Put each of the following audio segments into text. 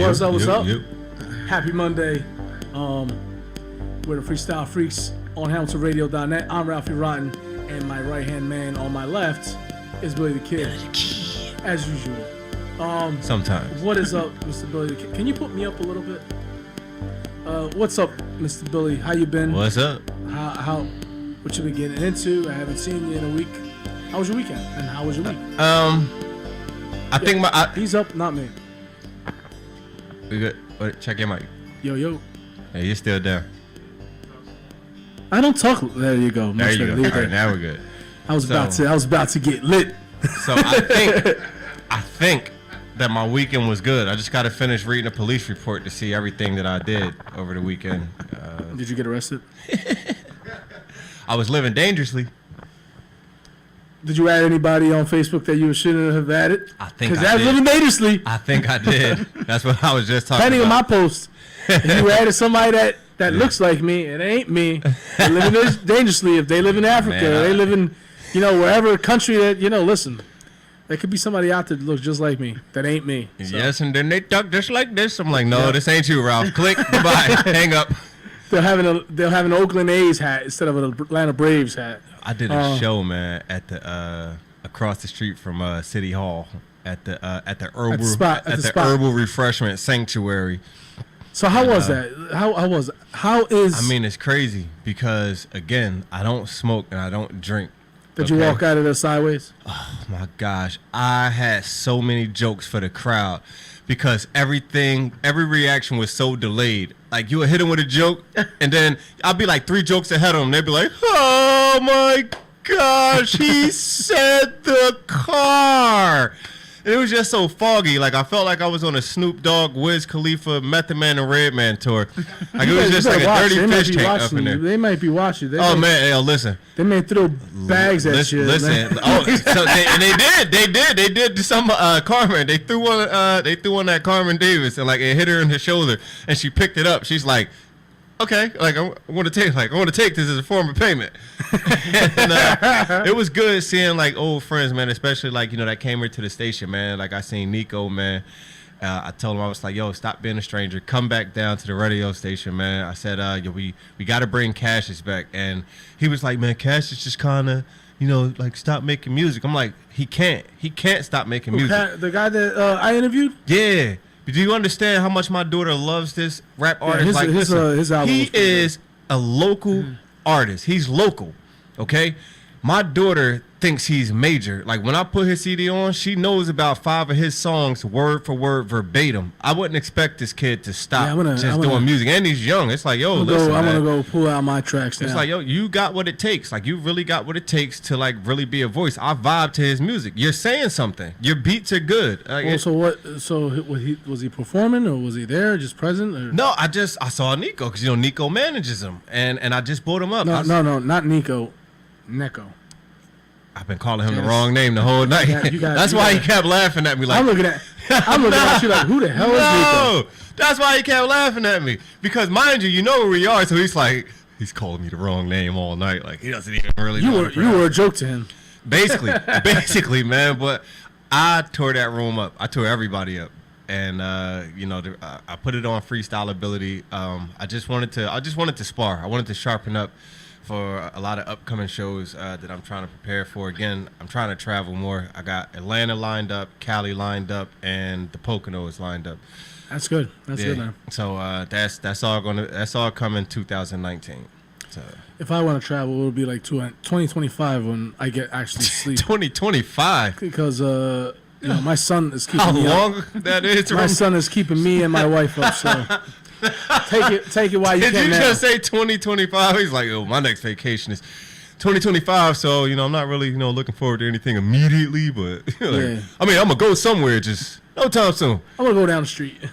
What's up? Happy Monday. We're the Freestyle Freaks on HamiltonRadio.net. I'm Ralphie Rotten, and my right-hand man on my left is Billy the Kid, as usual. Sometimes. What is up, Mr. Billy the Kid? Can you put me up a little bit? What's up, Mr. Billy? How you been? What's up? What you been getting into? I haven't seen you in a week. How was your weekend? And how was your week? I think he's up, not me. We good. Wait, check your mic. Yo. Hey, you're still there. I don't talk. There you go. There you go. All right, now we're good. I was about to get lit. So I think that my weekend was good. I just got to finish reading a police report to see everything that I did over the weekend. Did you get arrested? I was living dangerously. Did you add anybody on Facebook that you shouldn't have added? I think I did. Because that's living dangerously. I think I did. That's what I was just talking Depending about. on my post, if you added somebody that looks like me, it ain't me. They're living dangerously. If they live in Africa, or they live in, wherever country that, listen, there could be somebody out there that looks just like me. That ain't me. So. Yes, and then they talk just like this. I'm like, no, this ain't you, Ralph. Click, goodbye, hang up. They'll have an Oakland A's hat instead of an Atlanta Braves hat. I did a show, man, at the across the street from City Hall at the Herbal Refreshment Sanctuary. So how was that? How was it? I mean, it's crazy because again, I don't smoke and I don't drink. Did you walk out of there sideways? Oh my gosh, I had so many jokes for the crowd because every reaction was so delayed. Like you would hit them with a joke, and then I'll be like 3 jokes ahead of them. They'd be like, "Oh my gosh, he said the car." And it was just so foggy. Like I felt like I was on a Snoop Dogg, Wiz Khalifa, Method Man, and Redman tour. Like it was just like a dirty fish tank up in there. They might be watching. Listen. They may throw bags at you. Listen. They did some Carmen. They threw one at Carmen Davis and like it hit her in the shoulder and she picked it up. She's like, okay, like I want to take this as a form of payment. And, it was good seeing like old friends, man, especially like that came here to the station, man. Like I seen Nico, man. I told him, I was like, yo, stop being a stranger, come back down to the radio station, man. I said, we got to bring Cassius back, and he was like, man, Cassius just kind of like stop making music. I'm like, he can't stop making music. The guy that I interviewed? Yeah. Do you understand how much my daughter loves this rap artist? His album he is a local artist. He's local, okay? My daughter thinks he's major. Like, when I put his CD on, she knows about 5 of his songs word for word, verbatim. I wouldn't expect this kid to stop doing music. And he's young. It's like, yo, listen, I'm going to go pull out my tracks now. It's like, yo, you got what it takes. Like, you really got what it takes to, like, really be a voice. I vibe to his music. You're saying something. Your beats are good. Like, was he performing, or was he there, just present? Or? No, I saw Nico, because, Nico manages him. And I just bought him up. No, not Nico. Neko. I've been calling him the wrong name the whole night. That's why he kept laughing at me. Like I'm looking at you like, who the hell is Nico? That's why he kept laughing at me. Because mind you, where we are, so he's like, he's calling me the wrong name all night. Like he doesn't even really know. You were a joke to him. Basically, man. But I tore that room up. I tore everybody up. And I put it on freestyle ability. I just wanted to spar. I wanted to sharpen up for a lot of upcoming shows that I'm trying to prepare for. Again, I'm trying to travel more. I got Atlanta lined up, Cali lined up, and the Poconos lined up. That's good. That's good, man. So that's all coming 2019. So if I want to travel, it'll be like 2025 when I get actually sleep. 2025 because my son is keeping me How long up. that is? My son is keeping me and my wife up. So. Take it while you can. Did you now. just say 2025? He's like, my next vacation is 2025. So I'm not really looking forward to anything immediately, but I'm gonna go somewhere just no time soon. I'm gonna go down the street to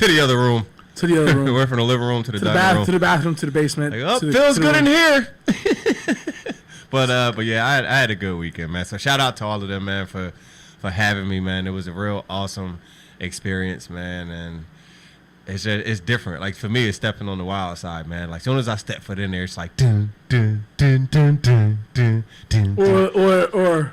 the other room. Went from the living room to the dining room. To the bathroom, to the basement. Like, feels good in here. But yeah, I had a good weekend, man. So shout out to all of them, man, for having me, man. It was a real awesome experience, man, and it's different. Like for me, it's stepping on the wild side, man. Like as soon as I step foot in there, it's like dun dun dun dun dun dun dun.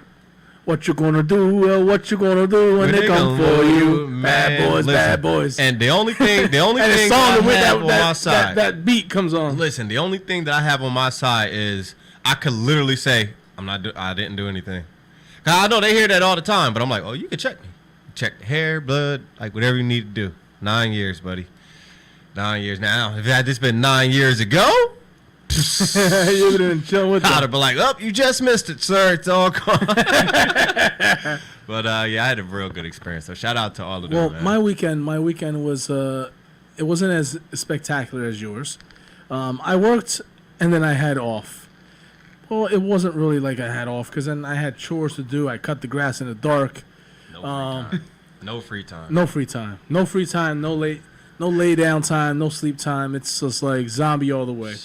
What you gonna do? What you gonna do when they come for you? Bad boys, listen, bad boys. And the only thing and the I song with have on my side, that beat comes on. listen, the only thing that I have on my side is I could literally say I didn't do anything. 'Cause I know they hear that all the time, but I'm like, oh, you can check me. Check the hair, blood, like whatever you need to do. 9 years, buddy. 9 years. Now, if it had just been 9 years ago, you would have been chilling with I'd them. have been like, oh, you just missed it, sir. It's all gone. But yeah, I had a real good experience. So shout out to all of them. Well, man. my weekend was it wasn't as spectacular as yours. I worked and then I had off. Well, it wasn't really like I had off because then I had chores to do. I cut the grass in the dark. No free time. No free time. No free time. No lay down time. No sleep time. It's just like zombie all the way.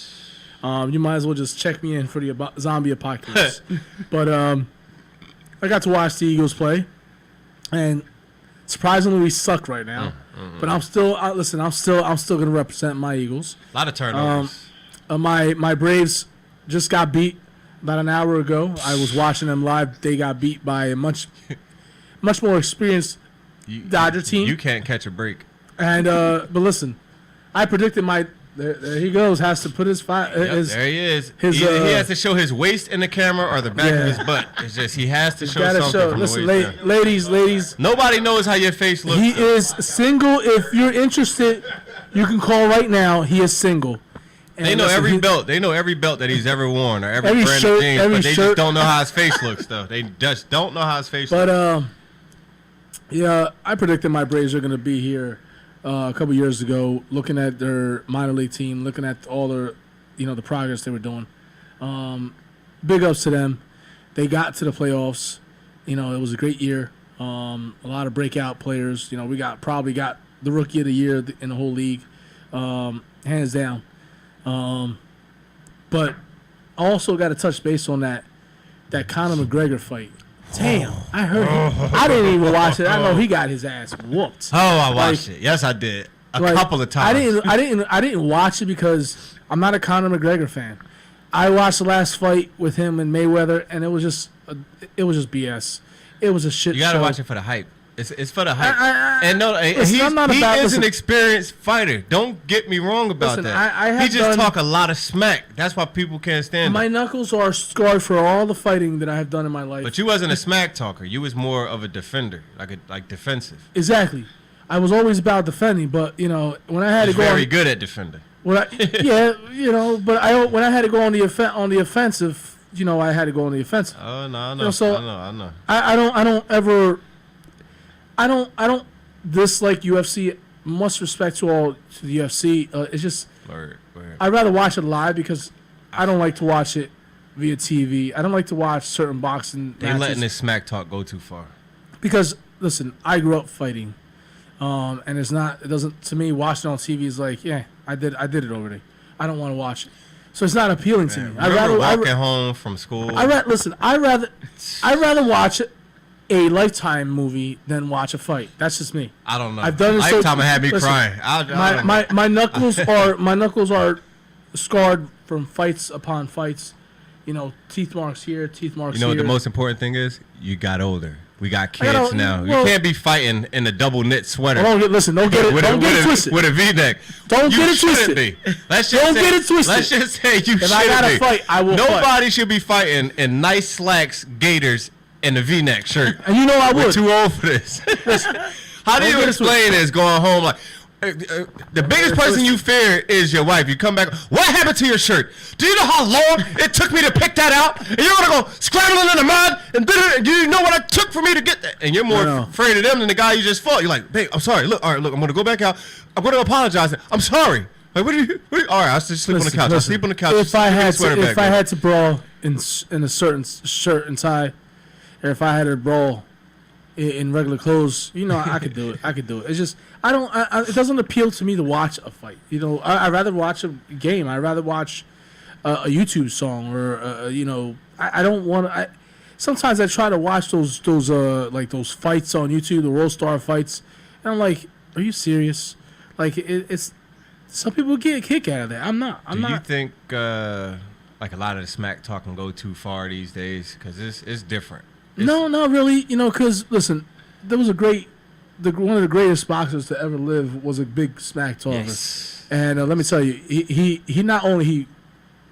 You might as well just check me in for the zombie apocalypse. But I got to watch the Eagles play, and surprisingly, we suck right now. But I'm still listen. I'm still gonna represent my Eagles. A lot of turnovers. My Braves just got beat about an hour ago. I was watching them live. They got beat by a much more experienced Dodger team. You can't catch a break. And but listen, I predicted my. There he goes. Has to put his There he is. His, he has to show his waist in the camera or the back of his butt. It's just he has to show something from Listen, the waist down. ladies. Nobody knows how your face looks. He is single. If you're interested, you can call right now. He is single. And They know listen, every belt. They know every belt that he's ever worn or every brand shirt, of jeans, every but they shirt. just don't know how his face looks, though. They just don't know how his face looks. But yeah, I predicted my Braves are going to be here a couple years ago. Looking at their minor league team, looking at all their, the progress they were doing. Big ups to them. They got to the playoffs. It was a great year. A lot of breakout players. We probably got the rookie of the year in the whole league, hands down. But I also got to touch base on that Conor McGregor fight. Damn, I heard him. I didn't even watch it. I know he got his ass whooped. Oh, I watched it. Yes, I did. A couple of times. I didn't watch it because I'm not a Conor McGregor fan. I watched the last fight with him and Mayweather, and it was just BS. It was a shit show. You gotta watch it for the hype. It's for the hype. Listen, he is an experienced fighter. Don't get me wrong about that. He just talk a lot of smack. That's why people can't stand my him. knuckles are scarred for all the fighting that I have done in my life. But you wasn't a smack talker. You was more of a defender, like defensive. Exactly. I was always about defending, but when I had to go, very good at defending. But when I had to go on the offensive, I had to go on the offensive. Oh no, I know. I know. I don't dislike UFC. Much respect to the UFC. It's just Word. I'd rather watch it live because I don't like to watch it via TV. I don't like to watch certain boxing They matches letting this smack talk go too far. because listen, I grew up fighting, and it doesn't to me watching on TV is like I did it already. I don't want to watch it, so it's not appealing to me. I'd rather walking home from school. I'd rather watch a Lifetime movie than watch a fight. That's just me. I don't know. I've done it. Lifetime had me listen, crying. My knuckles are scarred from fights upon fights. Teeth marks here, teeth marks here. What the most important thing is? You got older. We got kids now. Well, you can't be fighting in a double knit sweater. Don't get it twisted. With a V-neck. Don't get it shouldn't twisted. Be. Let's Don't get it twisted. Let's just say you shouldn't be. If I gotta fight, I will fight. Nobody should be fighting in nice slacks, gaiters, and a V-neck shirt. And I would. We're too old for this. How do you explain this going home like... the biggest person you fear is your wife. You come back, what happened to your shirt? Do you know how long it took me to pick that out? And you're gonna go scrambling in the mud, and do you know what it took for me to get that? And you're more afraid of them than the guy you just fought. You're like, babe, I'm sorry. Look, I'm gonna go back out. I'm gonna apologize. I'm sorry. Like, what are you all right, I'll just sleep on the couch. I'll sleep on the couch. If I had to brawl in a certain shirt and tie, or if I had to brawl in regular clothes, I could do it. It's just it doesn't appeal to me to watch a fight. I'd rather watch a game. I'd rather watch a YouTube song or I don't want to. Sometimes I try to watch those fights on YouTube, the World Star fights, and I'm like, are you serious? Like it's some people get a kick out of that. I'm not. Do you think like a lot of the smack talk can go too far these days? Because it's different. No, not really. You know, because listen, there was one of the greatest boxers to ever live was a big smack talker. Yes. And let me tell you, he not only he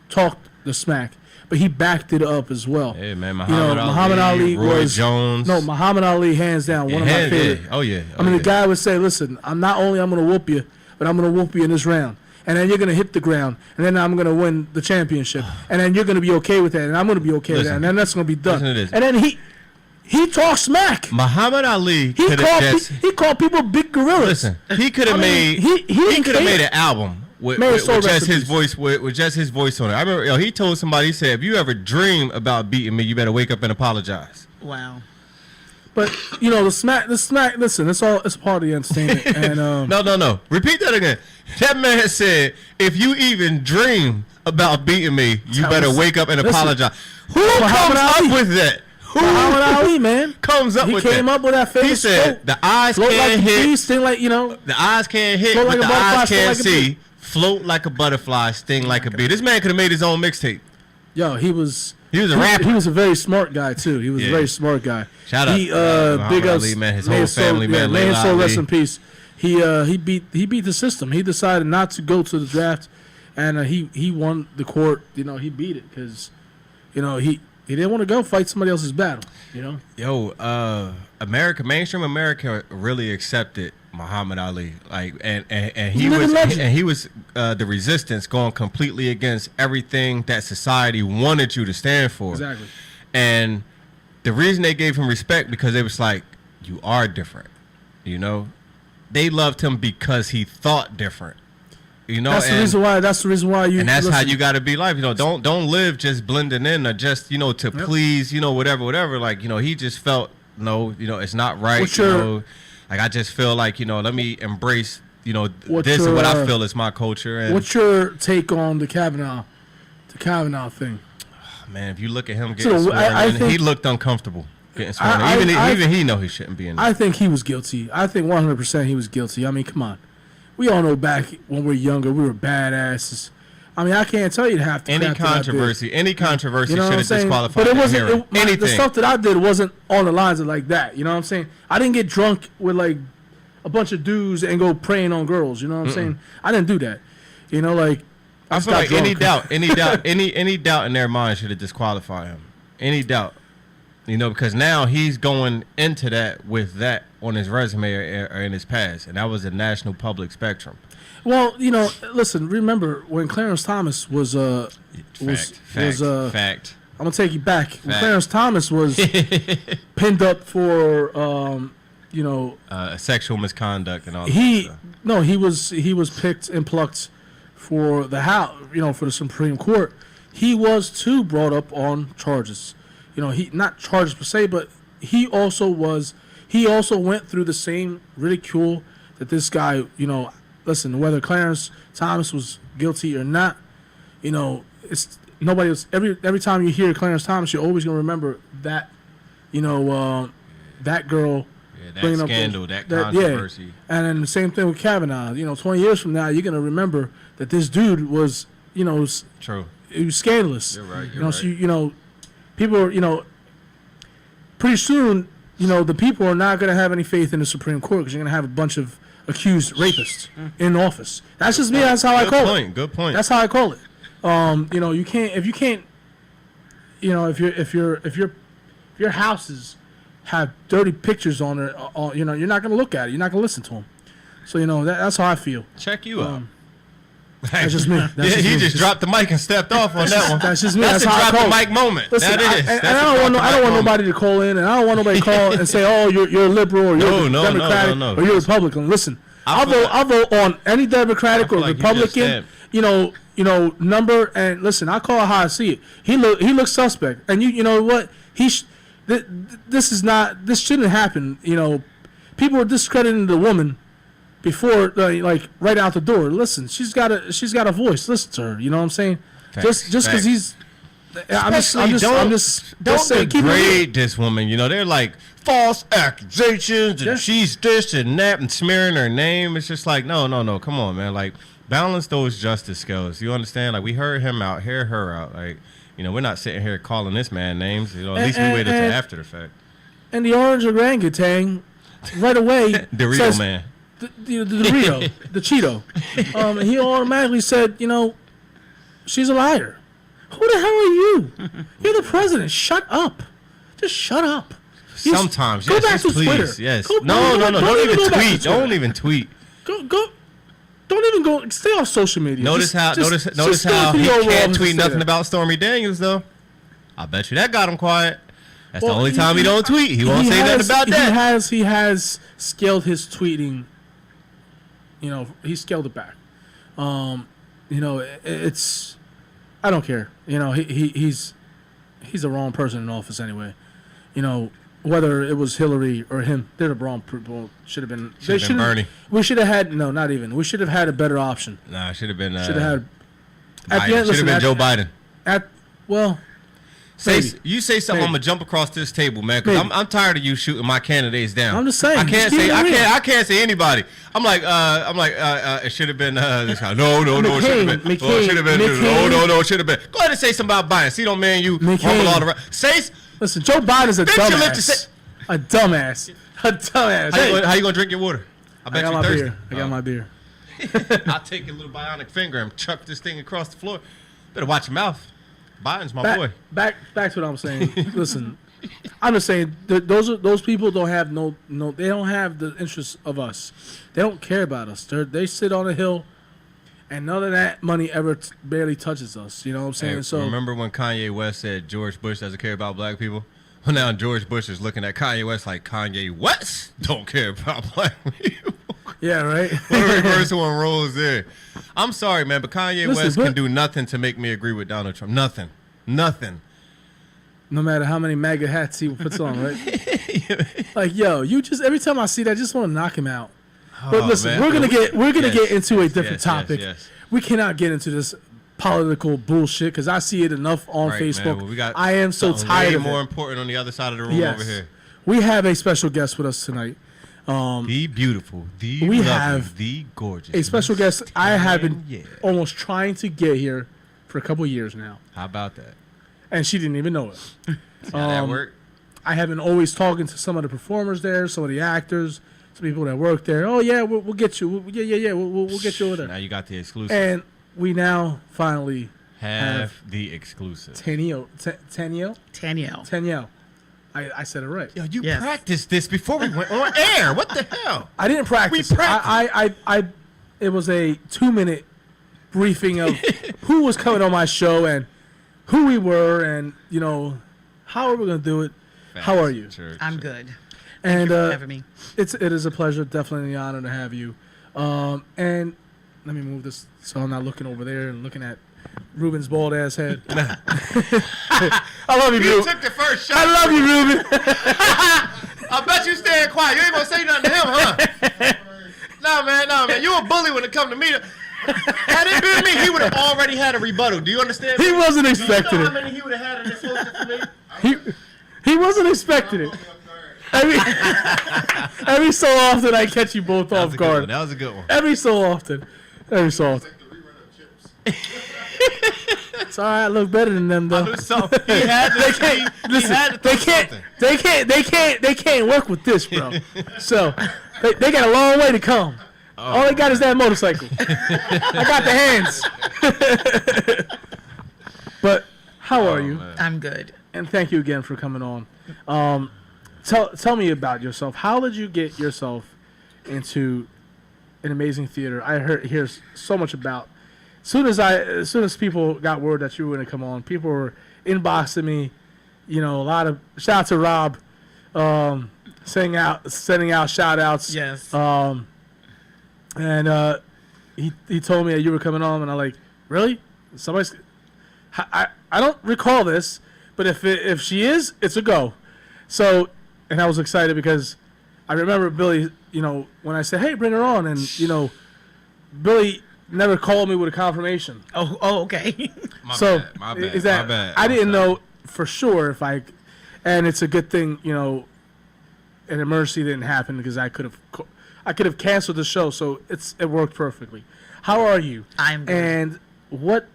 talked the smack, but he backed it up as well. Hey man, Muhammad Ali Roy was Jones. No, Muhammad Ali, hands down, one of my favorite. Yeah. Oh yeah. I mean, the guy would say, "Listen, I'm gonna whoop you, but I'm gonna whoop you in this round, and then you're gonna hit the ground, and then I'm gonna win the championship, and then you're gonna be okay with that, and I'm gonna be okay with that, and then that's gonna be done." Listen to this. And then he talked smack. Muhammad Ali He called people big gorillas. Listen, he could have made he could have made an album with just his voice with just his voice on it. I remember he told somebody, he said, "If you ever dream about beating me, you better wake up and apologize." Wow. But you know the smack. Listen, it's part of the entertainment. And No. Repeat that again. That man said, "If you even dream about beating me, you better wake up and apologize." Who comes up with that? Muhammad Ali, man, comes up with that. He came up with that famous. He said, quote, "The eyes float can't like hit. Beast, sting like the eyes can't hit, float but like the a butterfly, eyes can't sting like a see. Float like a butterfly, sting like a bee." This man could have made his own mixtape. Yo, he was a rapper. He was a very smart guy too. He was a very smart guy. Shout out, big Ali, man. His whole family, man. May his soul rest in peace. He beat the system. He decided not to go to the draft, and he won the court. You know, he beat it because, you know, he didn't want to go fight somebody else's battle. You know. Yo, mainstream America really accepted Muhammad Ali, like, and he was the resistance, going completely against everything that society wanted you to stand for. Exactly. And the reason they gave him respect, because it was like, you are different, you know. They loved him because he thought different, you know. That's the reason why you. And that's listen. how you got to be life, you know. Don't live just blending in or just, you know, to please, you know, whatever. Like, you know, he just felt, no, you know, it's not right. You know, like, I just feel like, you know, let me embrace, you know, this is what I feel is my culture. And what's your take on the Kavanaugh thing? Man, if you look at him getting sworn in, he looked uncomfortable getting sworn in. Even he know he shouldn't be in there. I think he was guilty. I think 100% he was guilty. I mean, come on. We all know back when we were younger, we were badasses. I mean, I can't tell you half the any controversy should have disqualified. But it wasn't. Anything. The stuff that I did wasn't on the lines of like that. You know what I'm saying? I didn't get drunk with like a bunch of dudes and go preying on girls. You know what I'm saying? I didn't do that. You know, like I feel like any doubt in their mind should have disqualified him. Any doubt, you know, because now he's going into that with that on his resume or in his past, and that was a national public spectrum. Well, you know, listen. Remember when Clarence Thomas was fact. I'm gonna take you back. When Clarence Thomas was pinned up for, you know, sexual misconduct and all. That stuff. He was picked and plucked for the House, you know, for the Supreme Court. He was too brought up on charges. You know, he not charges per se, but he also went through the same ridicule that this guy, you know. Listen, whether Clarence Thomas was guilty or not, you know, it's nobody else. Every time you hear Clarence Thomas, you're always gonna remember that, you know, that girl. Yeah, that scandal, that controversy. Yeah. And then the same thing with Kavanaugh. You know, 20 years from now, you're gonna remember that this dude was, you know, true. He was scandalous. You're right. You know, so you know, people are, you know, pretty soon, you know, the people are not gonna have any faith in the Supreme Court because you're gonna have a bunch of accused rapists in office. That's just me. That's how I call it. Good point. That's how I call it. You know, if your houses have dirty pictures on it, you know, you're not gonna look at it. You're not gonna listen to them. So you know that's how I feel. Check you out. That's just me. He just dropped the mic and stepped off on that one. That's just me. That's how a I drop call the mic moment. Listen, that is. I don't want nobody to call in, and I don't want nobody to call and say, "Oh, you're a liberal or you're Democratic or you're Republican." Listen, I'll vote on any Democratic or Republican. You know, number, and listen, I call it how I see it. He looks suspect, and you know what? This shouldn't happen. You know, people are discrediting the woman before, like right out the door. Listen, she's got a voice. Listen to her. You know what I'm saying? Facts, just because he's. I'm just saying, degrade this woman. You know, they're like false accusations, and she's this and that, and smearing her name. It's just like, no. Come on, man. Like, balance those justice scales. You understand? Like, we heard him out, hear her out. Like, we're not sitting here calling this man names. At least we waited till after the fact. And the orange orangutan right away The real says, man. the Dorito, the Cheeto. He automatically said, she's a liar. Who the hell are you? You're the president. Shut up. Just shut up. Sometimes, go back to please, Twitter. yes. No, Don't even tweet. Don't even tweet. Go. Don't even go. Stay off social media. Notice how he can't tweet nothing about Stormy Daniels though. I bet you that got him quiet. That's the only time he don't tweet. He won't say nothing about that. He has scaled his tweeting. He scaled it back. It's. I don't care. He's the wrong person in office anyway. Whether it was Hillary or him, they're the wrong people. Should have been. Should have been Bernie. We should have had not even. We should have had a better option. Nah, should have been. Should have had. At the end, should have been Joe Biden. You say something, I'm gonna jump across this table, man. Because I'm tired of you shooting my candidates down. I'm just saying. I can't say anybody. I'm like, it should have been this guy. No, it should have been. It should have been. No, it should have been. Go ahead and say something about Biden. See, don't man, you rumble all around. Listen, Joe Biden's a dumbass. A dumbass. How you gonna drink your water? I bet you're thirsty. I got my beer. I'll take your little bionic finger and chuck this thing across the floor. Better watch your mouth. Biden's my boy. Back to what I'm saying. Listen, I'm just saying those people don't have they don't have the interests of us. They don't care about us. They sit on a hill, and none of that money ever barely touches us. You know what I'm saying? So remember when Kanye West said George Bush doesn't care about black people? Well, now George Bush is looking at Kanye West like Kanye West don't care about black people. Yeah, right. What a reversal on roles there. I'm sorry, man, but Kanye West can do nothing to make me agree with Donald Trump. Nothing. No matter how many MAGA hats he puts on, right? Like, you just every time I see that, I just want to knock him out. But listen, man, we're gonna get into a different topic. Yes. We cannot get into this political bullshit because I see it enough on Facebook. Well, I am so tired of it. More important on the other side of the room over here. We have a special guest with us tonight. The beautiful, the lovely, the gorgeous. A special guest I have been almost trying to get here for a couple of years now. How about that? And she didn't even know it. How that work? I have been always talking to some of the performers there, some of the actors, some people that work there. Oh yeah, we'll get you. We'll get you over there. Now you got the exclusive. And we now finally have the exclusive. TANIEL. I said it right. Yo, you practiced this before we went on air. What the hell? I didn't practice. It was a 2-minute briefing of who was coming on my show and who we were and, how are we going to do it. How are you? I'm good. And Thank you for having me. It is a pleasure, definitely an honor to have you. And let me move this so I'm not looking over there and looking at Ruben's bald ass head. I love you, Ruben. You took the first shot. I love you, Ruben. I bet you staying quiet. You ain't gonna say nothing to him, huh? No, man. You a bully when it come to me. Had it been me, he would have already had a rebuttal. Do you understand? He wasn't expecting it. How many he would have had in this for me? He wasn't expecting it. Every so often I catch you both off guard. That was a good one. Every so often. It's all right. I look better than them though. They can't work with this, bro. So they got a long way to come. All they got is that motorcycle. I got the hands. But how are you? Man. I'm good. And thank you again for coming on. Tell me about yourself. How did you get yourself into an amazing theater? I hear so much about. As soon as people got word that you were going to come on, people were inboxing me. A lot of shout out to Rob, sending out shout outs. Yes. And he told me that you were coming on, and I'm like, really? I don't recall this, but if she is, it's a go. So, and I was excited because I remember Billy, when I said, hey, bring her on, and Billy never called me with a confirmation. Oh, okay. My bad. Is that my bad. I didn't know for sure and it's a good thing, an emergency didn't happen because I could have canceled the show, so it worked perfectly. How are you? I'm good. And what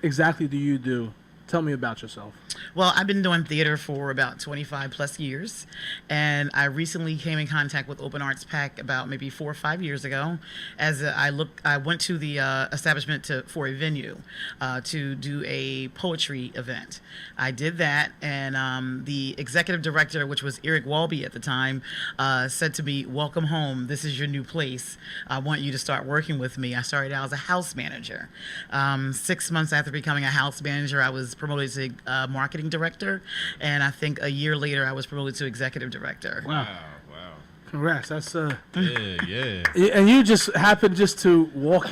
exactly do you do? Tell me about yourself. Well, I've been doing theater for about 25 plus years, and I recently came in contact with Open Arts Pack about maybe 4 or 5 years ago. I went to the establishment for a venue to do a poetry event. I did that, and the executive director, which was Eric Walby at the time, said to me, "Welcome home. This is your new place. I want you to start working with me." I started out as a house manager. 6 months after becoming a house manager, I was promoted to marketing director, and I think a year later I was promoted to executive director. Wow. Congrats. That's Yeah. And you just happened just to walk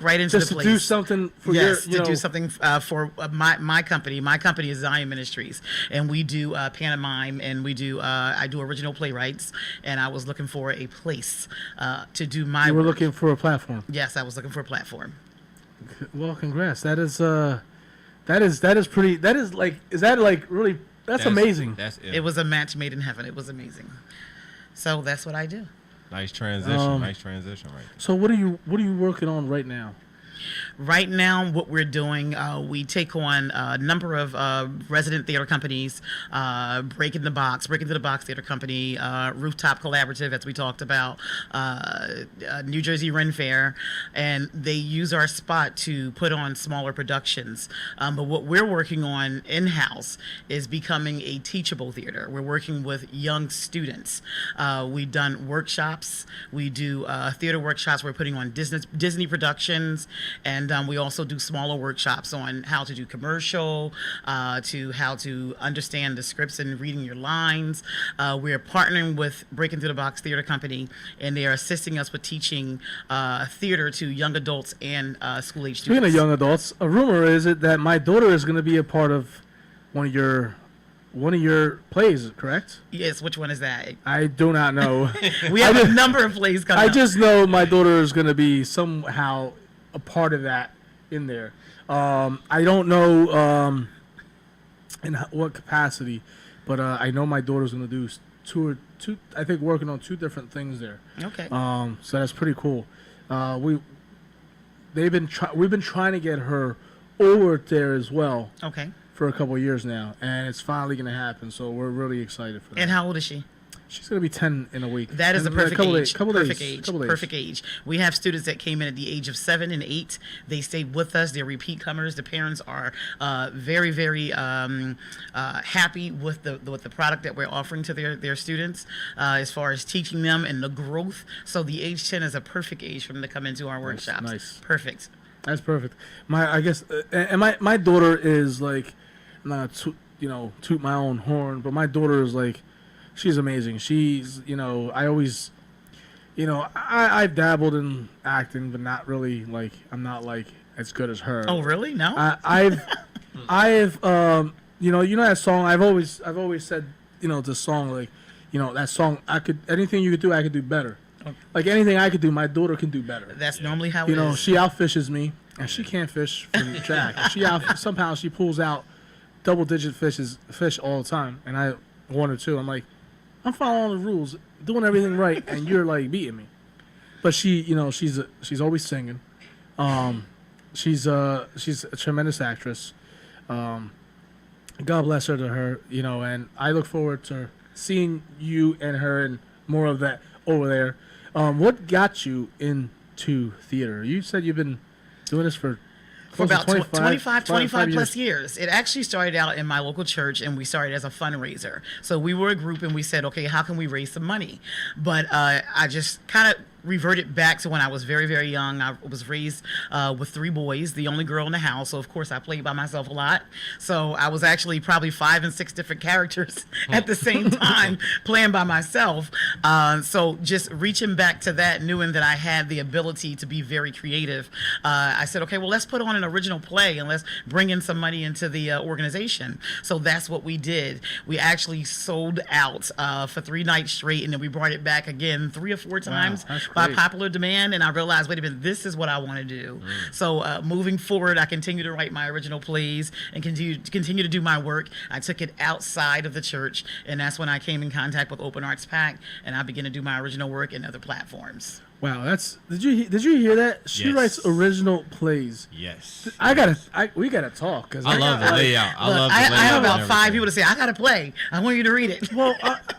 right into just the to place. do something for do something for my company. My company is Zion Ministries, and we do pantomime, and we do I do original playwrights, and I was looking for a place to do my You were work. looking for a platform. Yes, I was looking for a platform. Well, congrats. That is pretty. Is that like really? That's amazing. That's it. It was a match made in heaven. It was amazing. So that's what I do. Nice transition. Nice transition right there. So what are you working on right now? Right now, what we're doing, we take on a number of resident theater companies, Break in the Box Theater Company, Rooftop Collaborative, as we talked about, New Jersey Ren Fair, and they use our spot to put on smaller productions. But what we're working on in-house is becoming a teachable theater. We're working with young students. We've done workshops. We do theater workshops. We're putting on Disney productions, and we also do smaller workshops on how to do commercial, to how to understand the scripts and reading your lines. We're partnering with Break Into the Box Theater Company, and they are assisting us with teaching theater to young adults and school-age students. Speaking of young adults, a rumor is it that my daughter is going to be a part of one of your plays, correct? Yes, which one is that? I do not know. We have a number of plays coming I up. just know my daughter is going to be somehow a part of that in there. I don't know in what capacity, but I know my daughter's going to do two. I think working on 2 different things there. Okay. So that's pretty cool. We've been trying to get her over there as well Okay. for a couple of years now, and it's finally going to happen. So we're really excited for that. And how old is she? She's going to be 10 in a week. That is In a perfect age. Couple Perfect days. age. Couple days. Perfect age. We have students that came in at the age of 7 and 8. They stayed with us. They're repeat comers. The parents are very, very happy with the product that we're offering to their students as far as teaching them and the growth. So the age 10 is a perfect age for them to come into our workshops. Nice. Perfect. That's perfect. My daughter is like, I'm not toot my own horn, but my daughter is like, she's amazing. She's, I've dabbled in acting, but not really, like, I'm not like as good as her. Oh, really? No? I've that song. I've always said, the song, like, that song. Anything you could do, I could do better. Like anything I could do, my daughter can do better. That's normally how it is. She outfishes me, and she can't fish from Jack. Somehow she pulls out double-digit fish all the time, and I 1 or 2. I'm like, I'm following the rules, doing everything right, and you're like beating me. But she's always singing. She's a tremendous actress. God bless her to her, and I look forward to seeing you and her and more of that over there. What got you into theater? You said you've been doing this for about 25 years. plus years. It actually started out in my local church, and we started as a fundraiser. So we were a group, and we said, okay, how can we raise some money? But I just kind of reverted back to when I was very, very young. I was raised with 3 boys, the only girl in the house. So, of course, I played by myself a lot. So I was actually probably 5 and 6 different characters at the same time playing by myself. So just reaching back to that, knowing that I had the ability to be very creative, I said, okay, well, let's put on an original play and let's bring in some money into the organization. So that's what we did. We actually sold out for 3 nights straight, and then we brought it back again 3 or 4 times. Wow, by popular demand, and I realized, wait a minute, this is what I want to do. So moving forward, I continue to write my original plays and continue to do my work. I took it outside of the church, and that's when I came in contact with Open Arts Pack, and I began to do my original work in other platforms. Wow, that's did you hear that? She Yes. writes original plays. Yes. We gotta talk because I love the layout. I love the I layout. have and about 5 everything. people to say, I got to play. I want you to read it. Well,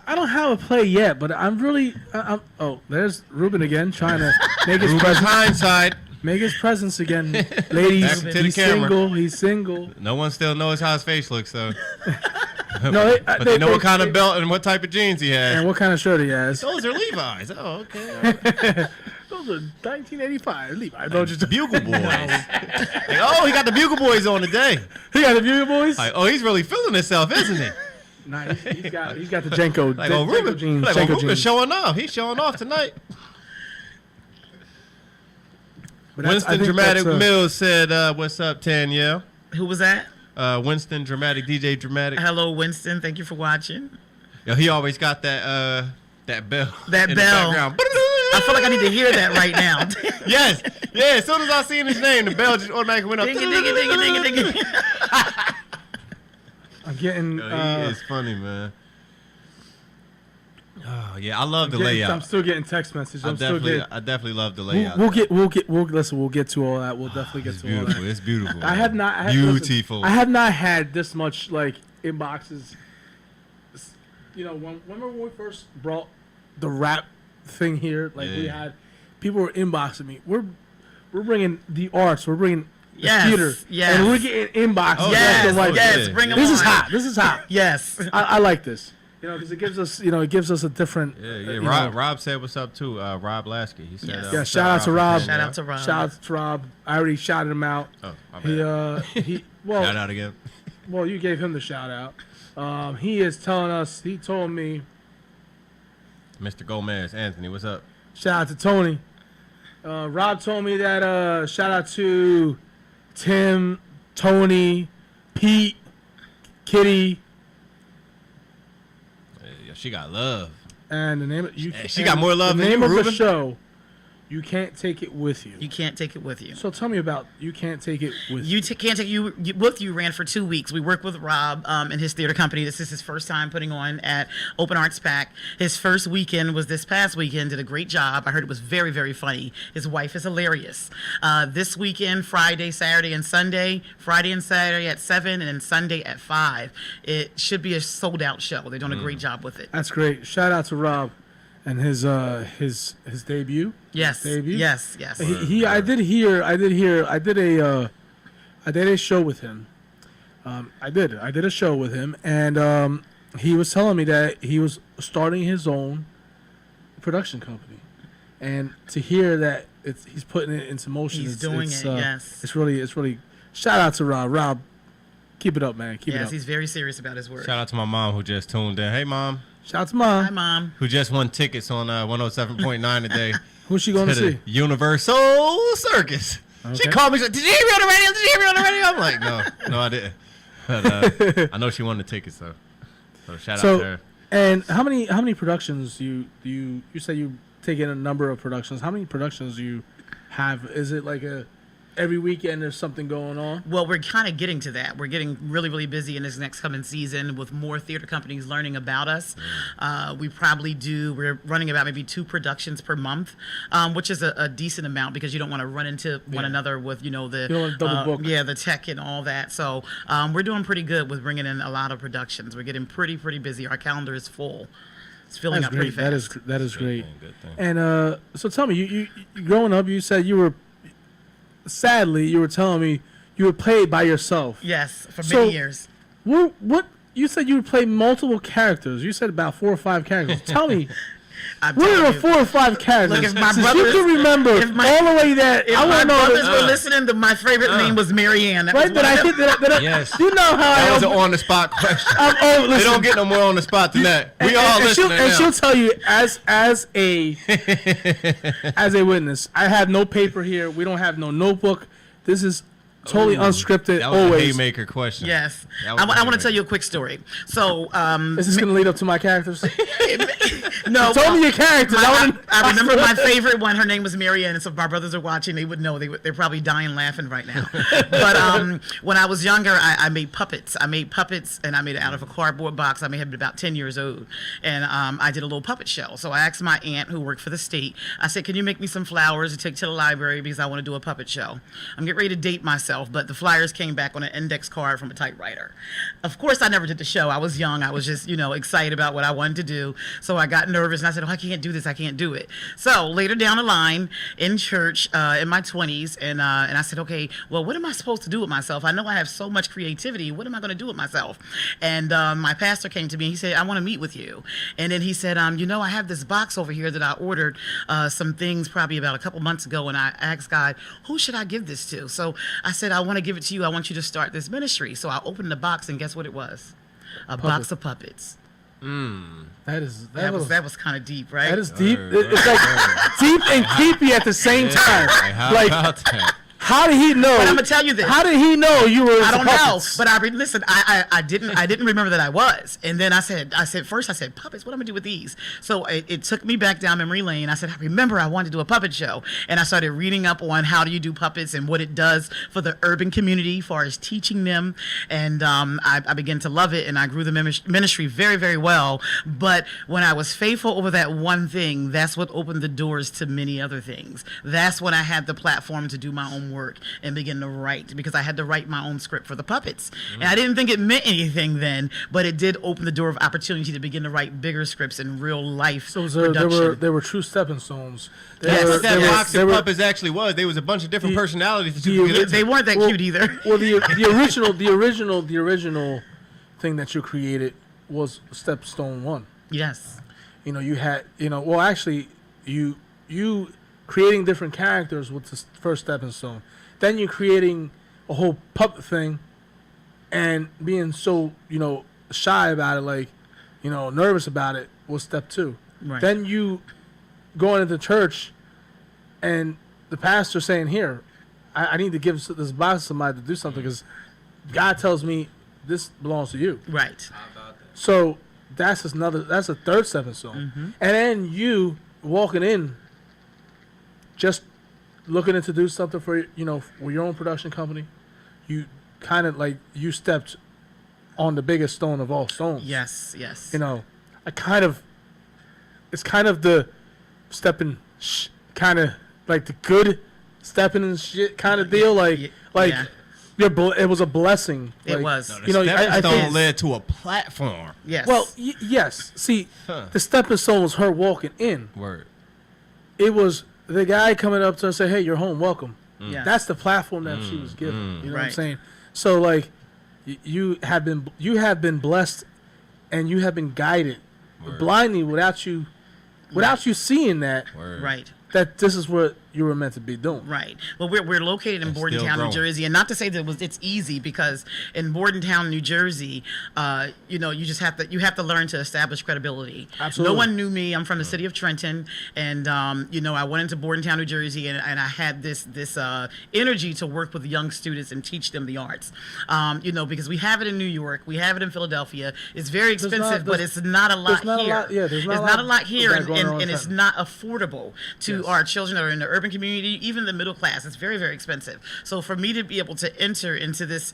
I don't have a play yet, but I'm really. Oh, there's Ruben again trying to make his Ruben's presence. hindsight. Make his presence again, ladies. Back to the He's camera. single. He's single. No one still knows how his face looks, though. No, But they know what kind of belt and what type of jeans he has. and what kind of shirt he has. Those are Levi's. Oh, okay. Those are 1985 Levi. Don't you? Bugle Boys. Like, oh, he got the Bugle Boys on today. He got the Bugle Boys. Like, oh, he's really feeling himself, isn't he? Nice. He's got the Jenko. Like, oh, Ruben, jeans. like, oh, Jenko Ruben's jeans. showing off. He's showing off tonight. But that's- I Winston think Dramatic that's, Mills said, "What's up, Taniel?" Who was that? Winston Dramatic, DJ Dramatic. Hello, Winston. Thank you for watching. Yo, he always got that bell. That in bell. The background. I feel like I need to hear that right now. Yes, yeah. As soon as I seen his name, the bell just automatically went up. Ding it, ding it, ding it, ding it, ding it. I'm getting. Yo, he is funny, man. Oh yeah, I love the I'm layout. still getting text messages. I I'm still getting. definitely love the layout. We'll get to all that. We'll definitely get It's to all beautiful. that. It's beautiful. I have not. Beautiful. I have not had this much like inboxes. You know, remember when we first brought the rap thing here? Like we Yeah. had people were inboxing me. We're bringing the arts. We're bringing the Yes, theater. yes. And we're getting inboxes. Oh, Yes, left and right. yes, yeah. bring them This on. is hot. This is hot. Yes. I like this. You know, because it gives us a different. Yeah. you Rob said what's up too. Rob Lasky. He said. Yes. Yeah, shout out to Rob. Shout out to Rob. Shout out to Rob. I already shouted him out. Oh, my bad. He well Shout out again. well you gave him the shout out. He is telling us. He told me. Mr. Gomez, Anthony, what's up? Shout out to Tony. Rob told me that shout out to Tim, Tony, Pete, Kitty, Yeah, she got love. and the name of you. Hey, she got more love the than name you, of the Ruben. show. You can't take it with you. You can't take it with you. So tell me about you can't take it with You can't take you with you. Ran for 2 weeks. We work with Rob and his theater company. This is his first time putting on at Open Arts Pack. His first weekend was this past weekend. Did a great job. I heard it was very, very funny. His wife is hilarious. This weekend, Friday, Saturday, and Sunday. Friday and Saturday at 7, and then Sunday at 5. It should be a sold out show. They're doing a great job with it. That's great. Shout out to Rob and his debut. Yes, Debut? yes, yes. I did a show with him. I did a show with him, and he was telling me that he was starting his own production company, and to hear that he's putting it into motion. He's doing it, yes. It's really. Shout out to Rob. Rob, keep it up, man. Keep it Yes, up. he's very serious about his work. Shout out to my mom who just tuned in. Hey, Mom. Shout out to Mom. Hi, Mom. Who just won tickets on 107.9 today. Who's she going to the see? Universal Circus. She Okay. called me. She's like, "Did you hear me on the radio? Did you hear me on the radio?" I'm like, no, I didn't. But, I know she won the tickets, so shout out to her. And how many productions you said you take in a number of productions? How many productions do you have? Is it like every weekend there's something going on? Well, we're kind of getting to that. We're getting really, really busy in this next coming season with more theater companies learning about us. We're running about maybe 2 productions per month, which is a decent amount because you don't want to run into one another with, the don't wanna double book. the tech and all that. So we're doing pretty good with bringing in a lot of productions. We're getting pretty busy. Our calendar is full. It's filling That's up pretty great. fast. That is great. Good thing. And so tell me, you growing up, you said you were. Sadly, you were telling me you were played by yourself. Yes, for So- many years. What you said you would play multiple characters. You said about 4 or 5 characters. Tell me, I'm what telling are the you. 4 or 5 characters? Look, if my Since brothers- you can remember if my- all the way that If I my want to know. brothers were listening, my favorite name was Marianne. That Right, was but one I of think them. that Yes. you know how That I was am. an on-the-spot question. Oh, They listen, don't get no more on the spot than that. We all and she'll, listening and now. she'll tell you as a witness. I have no paper here. We don't have no notebook. This is totally unscripted. That was always. a haymaker question. Yes. That was I a want to tell haymaker. you a quick story. So, Is this going to lead up to my characters? no. Tell me your characters. I remember my favorite one. Her name was Marianne. And so if my brothers are watching, they would know. They're probably dying laughing right now. But when I was younger, I made puppets. I made puppets, and I made it out of a cardboard box. I may have been about 10 years old. And I did a little puppet show. So I asked my aunt, who worked for the state, I said, can you make me some flowers to take to the library because I want to do a puppet show? I'm getting ready to date myself, but the flyers came back on an index card from a typewriter. Of course, I never did the show. I was young. I was just, excited about what I wanted to do. So I got nervous, and I said, I can't do this. I can't do it. So later down the line in church, in my 20s, and I said, okay, well, what am I supposed to do with myself? I know I have so much creativity. What am I going to do with myself? And my pastor came to me, and he said, I want to meet with you. And then he said, I have this box over here that I ordered some things probably about a couple months ago, and I asked God, who should I give this to? So I said, I want to give it to you. I want you to start this ministry. So I opened the box, and guess what it was? A box of puppets. That was kind of deep, right? That is deep. It's like deep and creepy at the same time. How Like, about that? how did he know? But I'm gonna tell you this. How did he know you were? I don't know, puppets? but listen. I didn't remember that I was, and then I said first puppets. What am I gonna do with these? So it took me back down memory lane. I said I remember I wanted to do a puppet show, and I started reading up on how do you do puppets and what it does for the urban community, as far as teaching them, and I began to love it, and I grew the ministry very, very well. But when I was faithful over that one thing, that's what opened the doors to many other things. That's when I had the platform to do my own work and begin to write, because I had to write my own script for the puppets. And I didn't think it meant anything then, but it did open the door of opportunity to begin to write bigger scripts in real life production. there were true stepping stones. Yes, What that box of were- puppets actually was. There was a bunch of different personalities that you could get into. They weren't that cute either. Well, the original thing that you created was Stepstone 1. Yes. You had, well, actually, you creating different characters was the first stepping stone. Then you're creating a whole puppet thing and being so, shy about it, like, nervous about it was step 2. Right. Then you going into church and the pastor saying, here, I need to give this box to somebody to do something because God tells me this belongs to you. Right. So that's a third stepping stone. And then you walking in, just looking to do something for for your own production company, you kind of like you stepped on the biggest stone of all stones. Yes. Yes. It's kind of the stepping, kind of like the good stepping and shit kind of deal. Like Yeah. it was a blessing. It Like, was. The stepping I stone think. led to a platform. Yes. Well, yes. See, the stepping stone was her walking in. Word. It was the guy coming up to her and say, "Hey, you're home. Welcome." Yes. That's the platform that she was given. You know what I'm Right. saying? So like, you have been blessed, and you have been guided blindly without you seeing that Word. right. that this is what you were meant to be doing. Right. Well, we're located in And Bordentown, still New growing. Jersey, and not to say that it's easy, because in Bordentown, New Jersey, you just have to learn to establish credibility. Absolutely. No one knew me. I'm from the city of Trenton, and I went into Bordentown, New Jersey, and I had this energy to work with young students and teach them the arts. Because we have it in New York, we have it in Philadelphia. It's very expensive, but it's not a lot here. There's not It's not a lot here, of that going on and in it's Trenton. not affordable to our children that are in the urban community, even the middle class. It's very, very expensive. So for me to be able to enter into this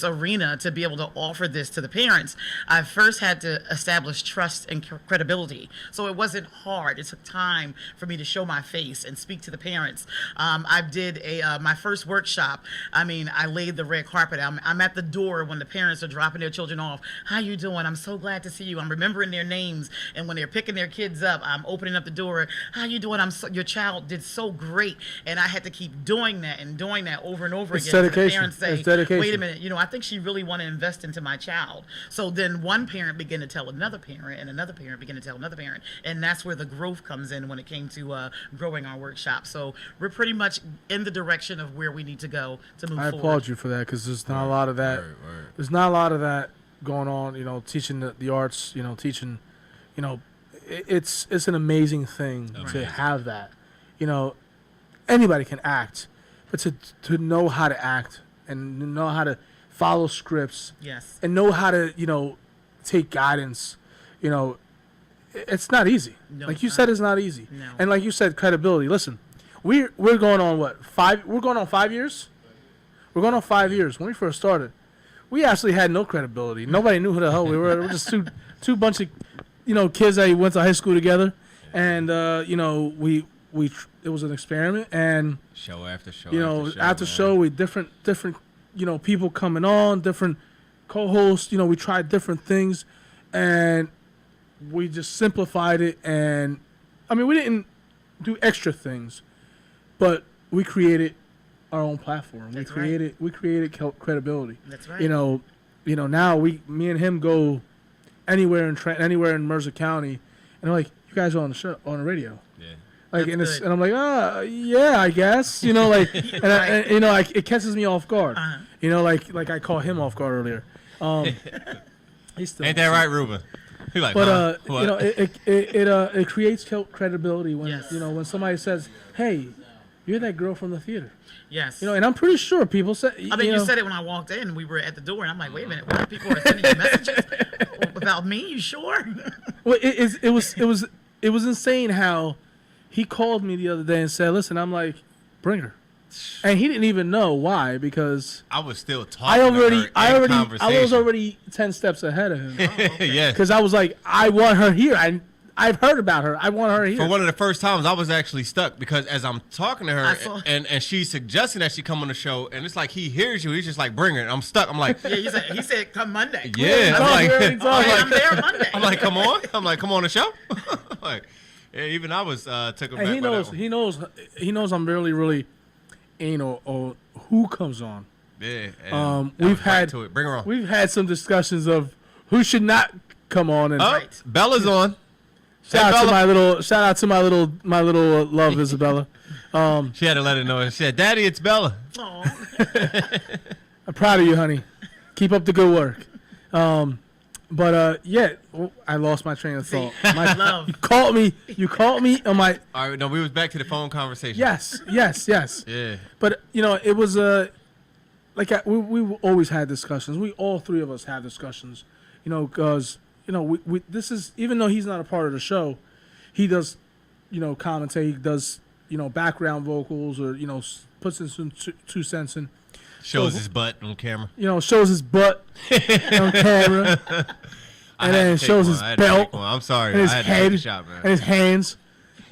arena, to be able to offer this to the parents, I first had to establish trust and credibility. So it wasn't hard. It took time for me to show my face and speak to the parents. I did my first workshop. I laid the red carpet. I'm at the door when the parents are dropping their children off. How you doing? I'm so glad to see you. I'm remembering their names, and when they're picking their kids up, I'm opening up the door. How you doing? Your child did so great, and I had to keep doing that over and over It's again. dedication. The parents say, It's dedication. "Wait a minute, I think she really want to invest into my child." So then one parent began to tell another parent, and another parent began to tell another parent, and that's where the growth comes in when it came to growing our workshop. So we're pretty much in the direction of where we need to go to move I forward. applaud you for that, because there's not a lot of that. Word. There's not a lot of that going on. Teaching the arts. Teaching. It's an amazing thing to have that. Anybody can act, but to know how to act and know how to follow scripts. Yes. And know how to, take guidance. It's not easy. No, like you it's said, not. it's not easy. No. And like you said, credibility. Listen, we're going on what, 5? We're going on 5 years. We're going on 5 years. When we first started, we actually had no credibility. Nobody knew who the hell we were. We were just two bunch of, kids that went to high school together, and we it was an experiment, and Show after show. after show, we different people coming on, different co-hosts. We tried different things, and we just simplified it. And I mean, we didn't do extra things, but we created our own platform. That's we created credibility. That's right. Now me and him go anywhere in Mercer County, and they're like, you guys are on the show, on the radio. Yeah. Like, That's and I'm like, yeah, I guess, like, it catches me off guard, like I caught him off guard earlier. He's still Ain't that right, Ruben? He like, But what? it creates credibility when Yes. when somebody says, hey, you're that girl from the theater, Yes. and I'm pretty sure people say, I mean, you said it when I walked in. We were at the door, and I'm like, wait a minute, what, people are sending you messages about me? You sure? Well, it was insane how he called me the other day and said, listen, I'm like, bring her. And he didn't even know why, because I was still talking. I was already 10 steps ahead of him. Yeah. Because I was like, I want her here. I've heard about her. I want her here. For one of the first times, I was actually stuck because as I'm talking to her saw- and she's suggesting that she come on the show, and it's like he hears you, he's just like, bring her. And I'm stuck. I'm like, Yeah, he said come Monday. yeah. Talk, I'm really like, talk. I'm there Monday. I'm like, come on. I'm like, come on the show. Like, yeah, even I was took aback. And he by that knows. one. He knows. I'm really anal on who comes on. Yeah. We've had to it. Bring her on. We've had some discussions of who should not come on. And Oh, Right. Bella's on. shout out Bella. to my little love, Isabella. She had to let her know. She said, "Daddy, it's Bella." Aw. I'm proud of you, honey. Keep up the good work. I lost my train of thought. My Love. You called me on my. All right, no, we was back to the phone conversation. Yes. Yeah. But it was we always had discussions. We all three of us had discussions. Because we this is, even though he's not a part of the show, he does commentate. He does background vocals, or puts in some two cents in. Shows his butt on camera. Shows his butt on camera, and then shows his belt, I'm sorry. and his I had head, to take a shot, man. and his hands.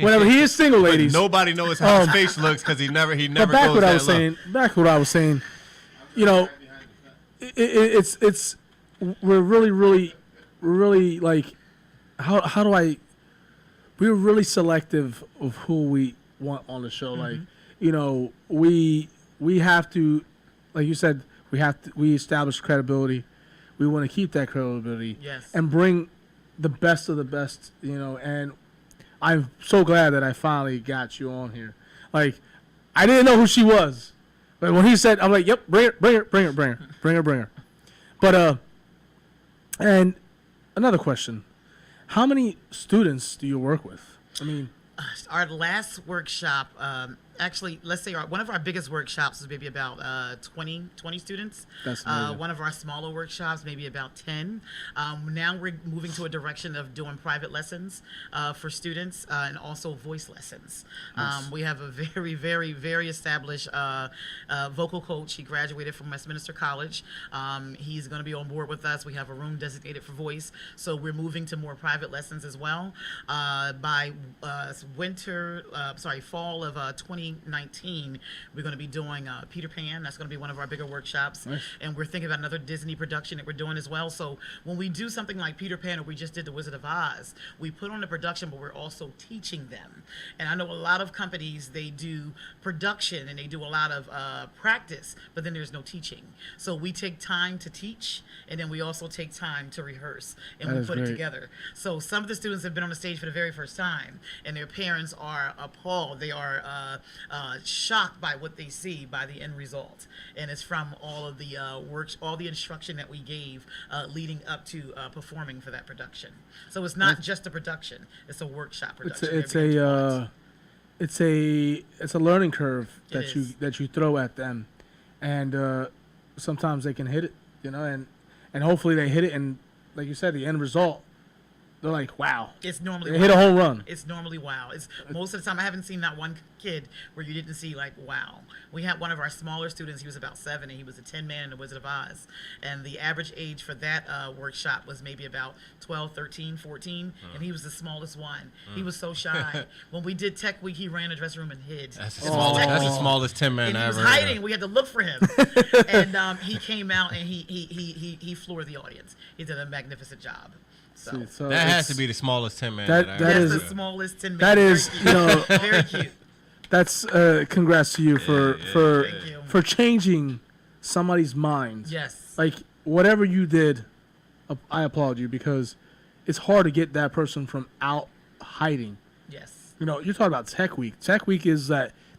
Whatever. He is single, ladies. Nobody knows how his face looks because he never But back goes what that I was low. saying. Back what I was saying. It's we're really like, how do I? We're really selective of who we want on the show. Like, we have to, like you said, we establish credibility. We want to keep that credibility. Yes. And bring the best of the best. And I'm so glad that I finally got you on here. Like, I didn't know who she was, but when he said, I'm like, yep, bring her. But and another question: how many students do you work with? I mean, Our last workshop, actually, let's say one of our biggest workshops is maybe about 20 students. That's amazing. One of our smaller workshops, maybe about 10. Now we're moving to a direction of doing private lessons for students and also voice lessons. We have a very, very, very established vocal coach. He graduated from Westminster College. He's going to be on board with us. We have a room designated for voice. So we're moving to more private lessons as well. By fall of 2019, we're going to be doing Peter Pan. That's going to be one of our bigger workshops. Nice. And we're thinking about another Disney production that we're doing as well. So when we do something like Peter Pan, or we just did The Wizard of Oz, we put on the production, but we're also teaching them. And I know a lot of companies, they do production and they do a lot of practice, but then there's no teaching. So we take time to teach, and then we also take time to rehearse, and That we is put it great. together. So some of the students have been on the stage for the very first time, and their parents are appalled. They are shocked by what they see, by the end result. And it's from all of the all the instruction that we gave leading up to performing for that production. So it's not just a production; it's a workshop production. It's a learning curve It that is. you throw at them, and sometimes they can hit it, and hopefully they hit it, and like you said, the end result, they're like, wow. It's normally they hit a home run. It's normally wow. It's most of the time I haven't seen that one kid where you didn't see like wow. We had one of our smaller students. He was about 7, and he was a 10 man in the Wizard of Oz, and the average age for that workshop was maybe about 12, 13, 14, and he was the smallest one. He was so shy. When we did Tech Week, he ran the dressing room and hid. That's the smallest 10 man and I he was ever hiding. heard. We had to look for him, and he came out and he floored the audience. He did a magnificent job. So That has to be the smallest 10 man. That that's is the smallest 10 man. that is very cute. That's congrats to you Thank you. for changing somebody's mind. Yes. Like whatever you did, I applaud you because it's hard to get that person from out hiding. Yes. You're talking about Tech Week. Tech Week is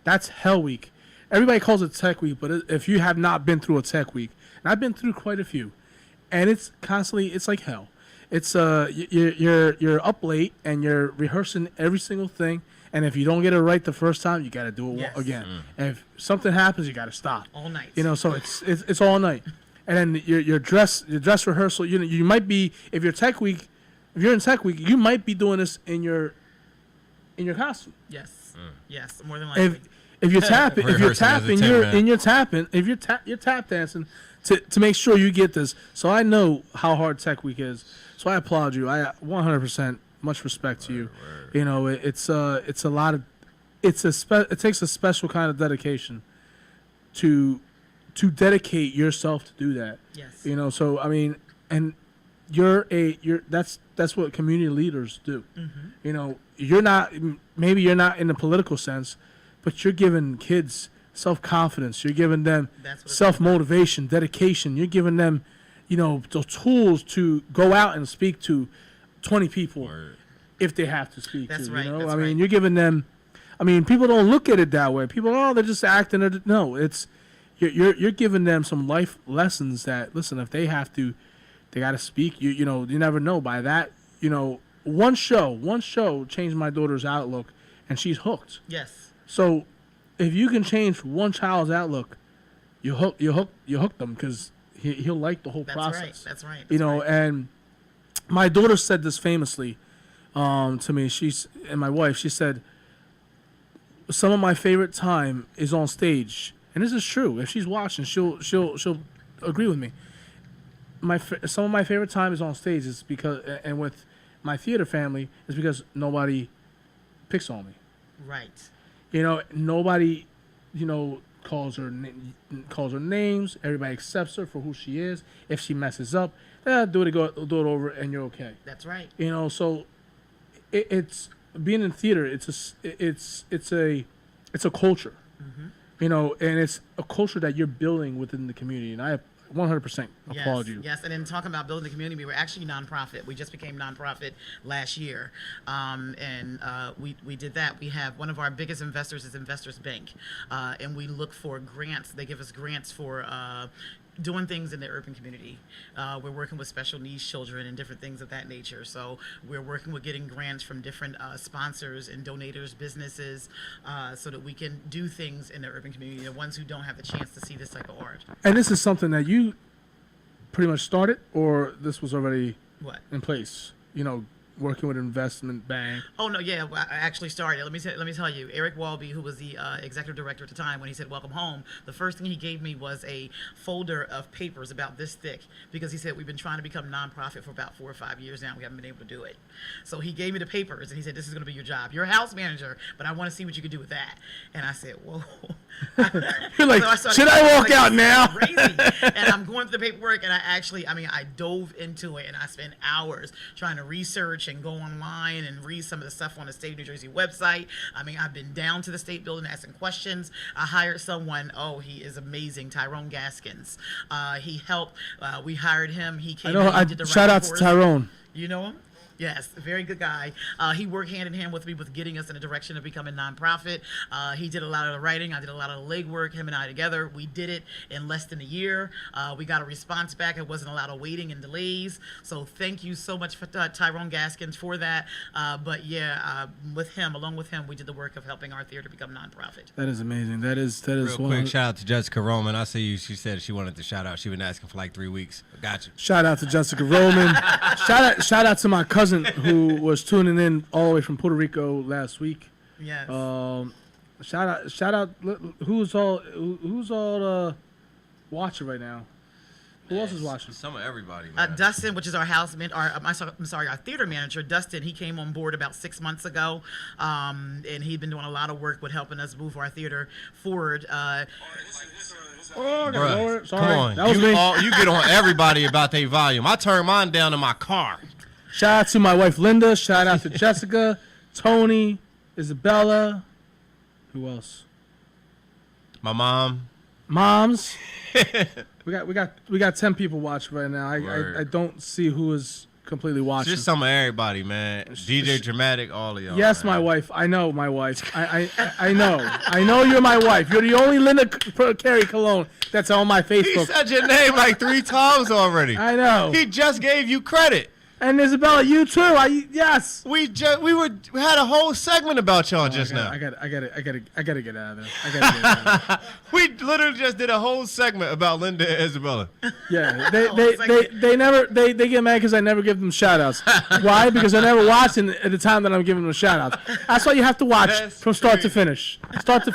that's Hell Week. Everybody calls it Tech Week, but if you have not been through a Tech Week, and I've been through quite a few, and it's like hell. It's you're up late and you're rehearsing every single thing, and if you don't get it right the first time, you got to do it again. And if something happens, you got to stop. All night. So it's all night, and then your dress rehearsal. You might be if you're in Tech Week, you might be doing this in your costume. Yes. Yes. More than likely. If you're tapping, you're tap dancing to make sure you get this. So I know how hard Tech Week is. So I applaud you. I 100% much respect to you. It's a lot of it takes a special kind of dedication to dedicate yourself to do that. Yes. So I mean, and that's what community leaders do. Mm-hmm. You're not in the political sense, but you're giving kids self-confidence. You're giving them self-motivation, dedication. You're giving them, the tools to go out and speak to 20 people if they have to speak That's to. right. I mean, you're giving them. I mean, people don't look at it that way. People, they're just acting. No, it's you're giving them some life lessons that listen. If they have to, they got to speak. You never know. By that, one show changed my daughter's outlook, and she's hooked. Yes. So, if you can change one child's outlook, you hook them because he'll like the whole process. That's right. And my daughter said this famously to me. And my wife. She said, "Some of my favorite time is on stage," and this is true. If she's watching, she'll agree with me. Some of my favorite time is on stage is because, and with my theater family, is because nobody picks on me. Right. Nobody, calls her names. Everybody accepts her for who she is. If she messes up, do it over, and you're okay. That's right. So it's being in theater. It's a culture. Mm-hmm. And it's a culture that you're building within the community. And I 100% applaud you. Yes, and in talking about building the community, we were actually nonprofit. We just became nonprofit last year, and we did that. We have one of our biggest investors is Investors Bank, and we look for grants. They give us grants for doing things in the urban community. We're working with special needs children and different things of that nature. So we're working with getting grants from different sponsors and donators, businesses, so that we can do things in the urban community, the ones who don't have the chance to see this type of art. And this is something that you pretty much started, or this was already in place? Working with investment bank. Oh no, yeah, I actually started. Let me tell you, Eric Walby, who was the executive director at the time, when he said "Welcome Home," the first thing he gave me was a folder of papers about this thick, because he said we've been trying to become nonprofit for about 4 or 5 years now. We haven't been able to do it. So he gave me the papers and he said, "This is going to be your job. You're a house manager, but I want to see what you can do with that." And I said, "Whoa." You're like, should I walk out now? Crazy. And I'm going through the paperwork, and I dove into it, and I spent hours trying to research and go online and read some of the stuff on the state of New Jersey website. I've been down to the state building asking questions. I hired someone. Oh, he is amazing, Tyrone Gaskins. He helped. We hired him. He came. I know. in, he did the shout writing out to for us. Tyrone. You know him? Yes, very good guy. He worked hand in hand with me with getting us in the direction of becoming nonprofit. He did a lot of the writing. I did a lot of the legwork. Him and I together, we did it in less than a year. We got a response back. It wasn't a lot of waiting and delays. So thank you so much for Tyrone Gaskins for that. But yeah, with him, along with him, we did the work of helping our theater become nonprofit. That is amazing. That is Real one. quick, shout out to Jessica Roman. I see you. She said she wanted to shout out. She been asking for like 3 weeks. Gotcha. Shout out to Jessica Roman. shout out to my cousin who was tuning in all the way from Puerto Rico last week. Yes. Shout out. Who's all watching right now? Who else is watching? Some of everybody, man. Dustin, which is our our theater manager, Dustin, he came on board about 6 months ago, and he'd been doing a lot of work with helping us move our theater forward. Oh, Bruh, sorry. come on. That was me. You get on everybody about their volume. I turn mine down in my car. Shout out to my wife Linda. Shout out to Jessica, Tony, Isabella. Who else? My mom. Moms. we got 10 people watching right now. I don't see who is completely watching. Just some of everybody, man. DJ Dramatic, all of y'all. Yes, man. my wife. I know my wife. I know. I know you're my wife. You're the only Linda Carey Cologne that's on my Facebook. He said your name like 3 times already. I know. He just gave you credit. And Isabella, you too. Yes. We had a whole segment about y'all just now. I gotta get out of there. We literally just did a whole segment about Linda and Isabella. Yeah, they get mad because I never give them shout outs. Why? Because I never watched at the time that I'm giving them shout outs. That's why you have to watch from start to finish. Start to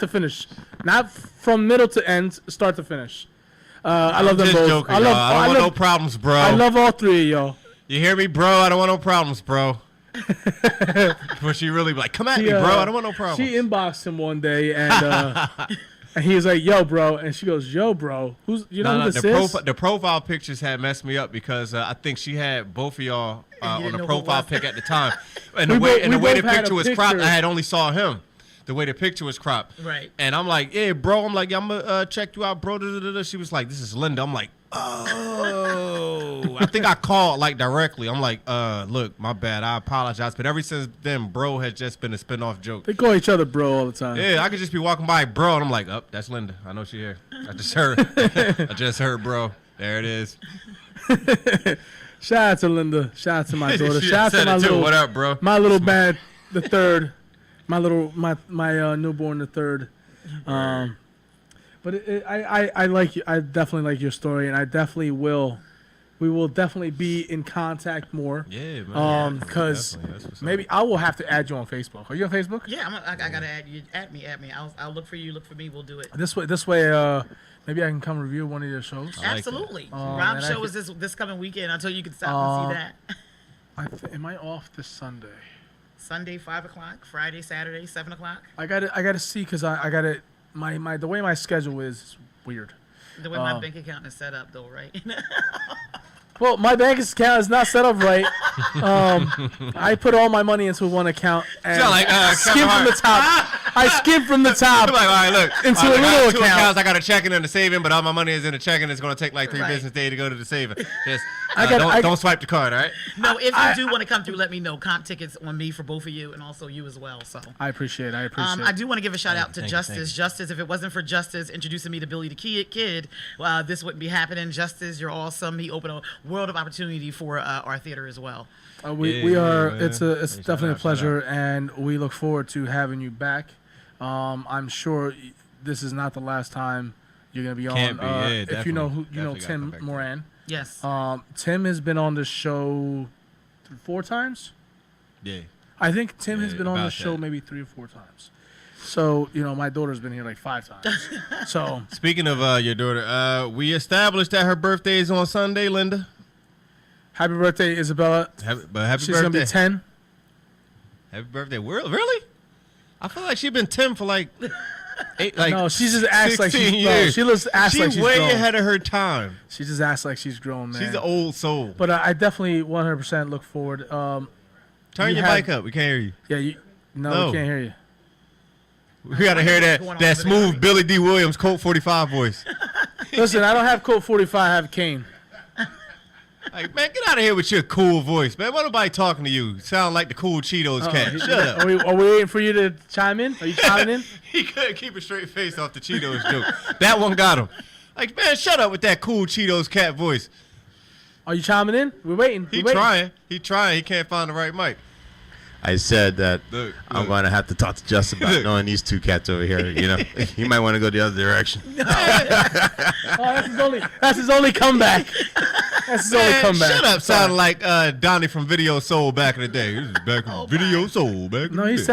finish. Not from middle to end, start to finish. I love them Just both. joking, y'all. I don't want no problems, bro. I love all three of y'all. You hear me, bro? I don't want no problems, bro. But she really be like, come at me, bro. I don't want no problems. She inboxed him one day and and he was like, yo, bro. And she goes, yo, bro. Who this is? The profile pictures had messed me up because I think she had both of y'all on the profile pic at the time. And the way the picture was cropped, I had only saw him. The way the picture was cropped. Right. And I'm like, yeah, bro. I'm like, yeah, I'm going to check you out, bro. She was like, this is Linda. I'm like, oh. I think I called, like, directly. I'm like, look, my bad. I apologize. But ever since then, bro has just been a spinoff joke. They call each other bro all the time. Yeah, I could just be walking by, bro, and I'm like, oh, that's Linda. I know she here. I just heard. Bro. There it is. Shout out to Linda. Shout out to my daughter. Shout out to my little. What up, bro? My little bad, the third. My newborn, the third. But I like you. I definitely like your story, and I definitely will. We will definitely be in contact more. Yeah, man. Because maybe I will have to add you on Facebook. Are you on Facebook? Yeah, I gotta add you. Add me. I'll look for you. Look for me. We'll do it. This way. Maybe I can come review one of your shows. Absolutely. Rob's show is this coming weekend. Until you can stop and see that. Am I off this Sunday? Sunday 5 o'clock, Friday, Saturday 7 o'clock. I gotta see because I gotta the way my schedule is weird. The way my bank account is set up, though, right? Well, my bank account is not set up right. I put all my money into one account and skim from the top. I skim from the top like, all right, look, into a little two account. Accounts. I got a checking and a saving, but all my money is in a checking. It's going to take like 3 business days to go to the saving. Just don't swipe the card, all right? No, if you do want to come through, let me know. Comp tickets on me for both of you and also you as well. So I appreciate it. I do want to give a shout out to Justice. You. Justice, if it wasn't for Justice introducing me to Billy the Kid, this wouldn't be happening. Justice, you're awesome. He opened a world of opportunity for our theater as well. We are. Man. It's definitely a pleasure, and we look forward to having you back. I'm sure this is not the last time you're gonna be on. If you know Tim Moran. Yes. Tim has been on the show 4 times. Yeah. I think Tim has been on the show maybe 3 or 4 times. So my daughter's been here like 5 times. So speaking of your daughter, we established that her birthday is on Sunday, Linda. Happy birthday, Isabella. Happy She's birthday. Gonna be 10. Happy birthday. Really? I feel like she's been 10 for like 8, like no, she just acts like she's years. She looks acts like she's way grown. ahead of her time. She just acts like she's grown, man. She's an old soul. But I definitely 100% look forward. Turn your mic up. We can't hear you. Yeah, no, we can't hear you. We gotta hear that smooth Billy D. Williams Colt 45 voice. Listen, I don't have Colt 45. I have Kane. Like, man, get out of here with your cool voice, man. Why nobody talking to you? Sound like the cool Cheetos cat. Shut up. Are we waiting for you to chime in? Are you chiming in? He couldn't keep a straight face off the Cheetos joke. That one got him. Like, man, shut up with that cool Cheetos cat voice. Are you chiming in? We're waiting. He trying. He trying. He can't find the right mic. I said that Look. I'm going to have to talk to Justin about knowing these two cats over here. You know, he might want to go the other direction. That's his only comeback. That's his only comeback. Shut up. Sounded like Donnie from Video Soul back in the day. This is back in Video Soul back in No, the he day.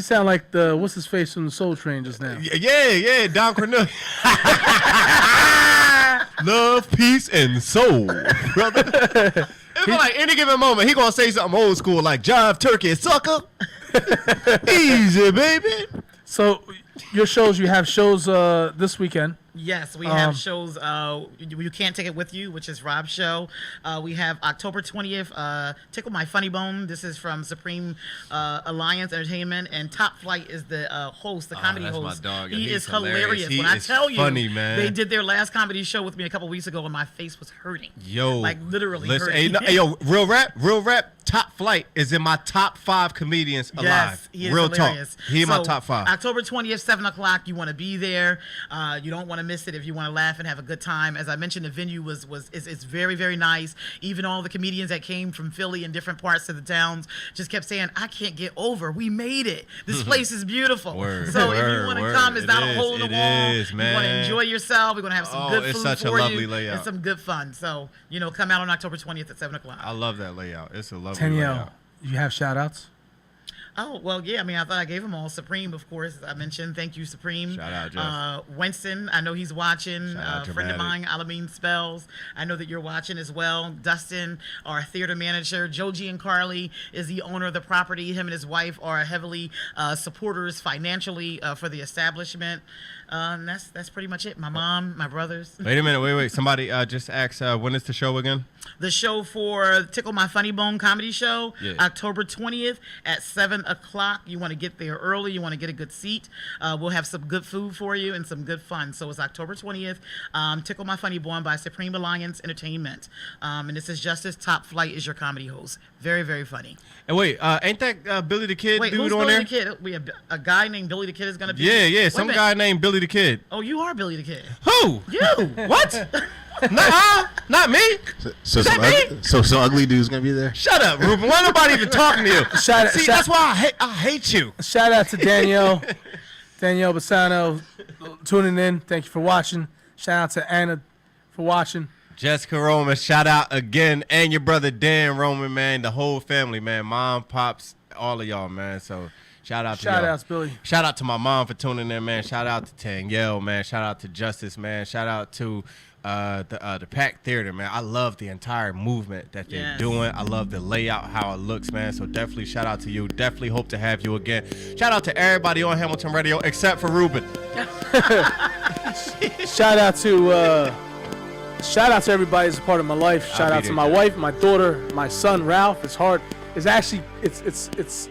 sound like the what's his face from the Soul Train just now. Yeah, Don Cornelius. Love, peace, and soul, brother. It feel like any given moment he gonna say something old school like "Jive Turkey, sucker." Easy, baby. So, you have shows this weekend. Yes, we have shows. You Can't Take It With You, which is Rob's show. We have October 20th, Tickle My Funny Bone. This is from Supreme Alliance Entertainment, and Top Flight is the host, the comedy that's host. my dog. He He's is hilarious. He When I is tell you, funny, man. they did their last comedy show with me a couple weeks ago, and my face was hurting. Yo, like literally hurting. Hey, yo, real rap. Top Flight is in my top 5 comedians alive. Yes, he is real hilarious. talk. He in my top 5. October 20th, 7 o'clock. You want to be there. You don't want to miss it if you want to laugh and have a good time. As I mentioned, the venue is very, very nice. Even all the comedians that came from Philly and different parts of the towns just kept saying, "I can't get over. We made it. This place is beautiful." Word, so if you word, want to word. come, it's It not a is, hole in the it wall. is, You want to man. enjoy yourself. We're going to have some good it's food such a for lovely you layout. and some good fun. So, come out on October 20th at 7 o'clock. I love that layout. It's a lovely Taniel, layout. you have shout outs? Oh, well, yeah. I mean, I thought I gave them all. Supreme, of course, I mentioned. Thank you, Supreme. Shout out, Jeff. Winston, I know he's watching. Shout out, A friend of Dramatic. mine, Alameen Spells. I know that you're watching as well. Dustin, our theater manager. Joe Giancarli is the owner of the property. Him and his wife are heavily supporters financially for the establishment. And that's pretty much it. My mom, my brothers. Wait a minute. Wait. Somebody just asked, when is the show again? The show for Tickle My Funny Bone comedy show, Yeah. October 20th at 7 o'clock. You want to get there early. You want to get a good seat. We'll have some good food for you and some good fun. So it's October 20th. Tickle My Funny Bone by Supreme Alliance Entertainment. And this is Justice. Top Flight is your comedy host. Very, very funny. And wait, ain't that Billy the Kid Wait, dude who's on Billy there? the Kid? We have a guy named Billy the Kid is going to be. Yeah. Wait a Some minute. guy named Billy the Kid. Oh, you are Billy the Kid. Who? You. What? Nah, not me. So Is that me? some ugly dude's gonna be there. Shut up, Ruben. Why nobody even talking to you? That's why I hate you. Shout out to Danielle Bassano tuning in. Thank you for watching. Shout out to Anna for watching. Jessica Roman, shout out again, and your brother Dan Roman, man, the whole family, man, mom, pops, all of y'all, man. So shout out to y'all. Shout outs, Billy. Shout out to my mom for tuning in, man. Shout out to Taniel, man. Shout out to Justice, man. Shout out to the Pack Theater, man. I love the entire movement that they're Yes. doing. I love the layout, how it looks, man. So definitely shout out to you. Definitely hope to have you again. Shout out to everybody on Hamilton Radio except for Ruben. Shout out to everybody that's a part of my life. Shout be out to there, my Jeff. wife, my daughter, my son Ralph. It's hard. It's actually it's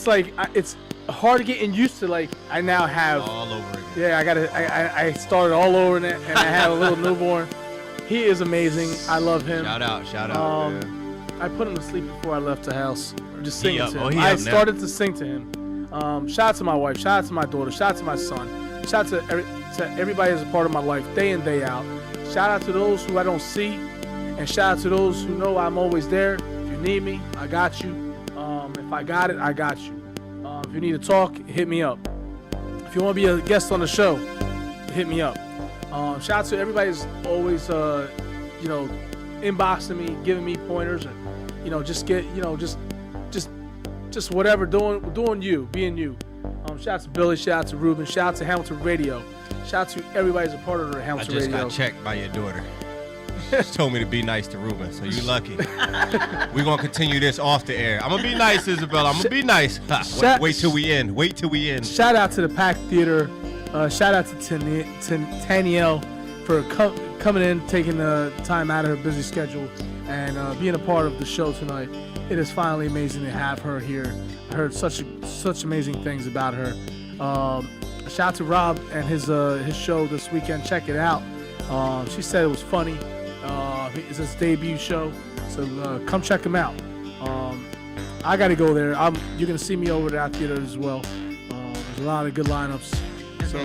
like it's hard getting used to. Like I now have. All over again. Yeah, I started all over in it, and I have a little newborn. He is amazing. I love him. Shout out. Man. I put him to sleep before I left the house. Just singing up. to him. Oh, he I up now. started to sing to him. Shout out to my wife. Shout out to my daughter. Shout out to my son. Shout out to everybody that's a part of my life, day in, day out. Shout out to those who I don't see, and shout out to those who know I'm always there. If you need me, I got you. If I got it, I got you. If you need to talk, hit me up. If you want to be a guest on the show, hit me up. Shout out to everybody that's always, inboxing me, giving me pointers, and just whatever, doing you, being you. Shout out to Billy, shout out to Ruben, shout out to Hamilton Radio, shout out to everybody that's a part of the I Hamilton just Radio. got checked by your daughter. She told me to be nice to Ruben, so you lucky. We're going to continue this off the air. I'm going to be nice, Isabella. I'm going to be nice. Wait till we end. Wait till we end. Shout out to the Pack Theater. Shout out to Taniel for coming in, taking the time out of her busy schedule, and being a part of the show tonight. It is finally amazing to have her here. I heard such amazing things about her. Shout out to Rob and his show this weekend. Check it out. She said it was funny. It's his debut show, so come check him out. I got to go there. You're gonna see me over at that theater as well. There's a lot of good lineups. So.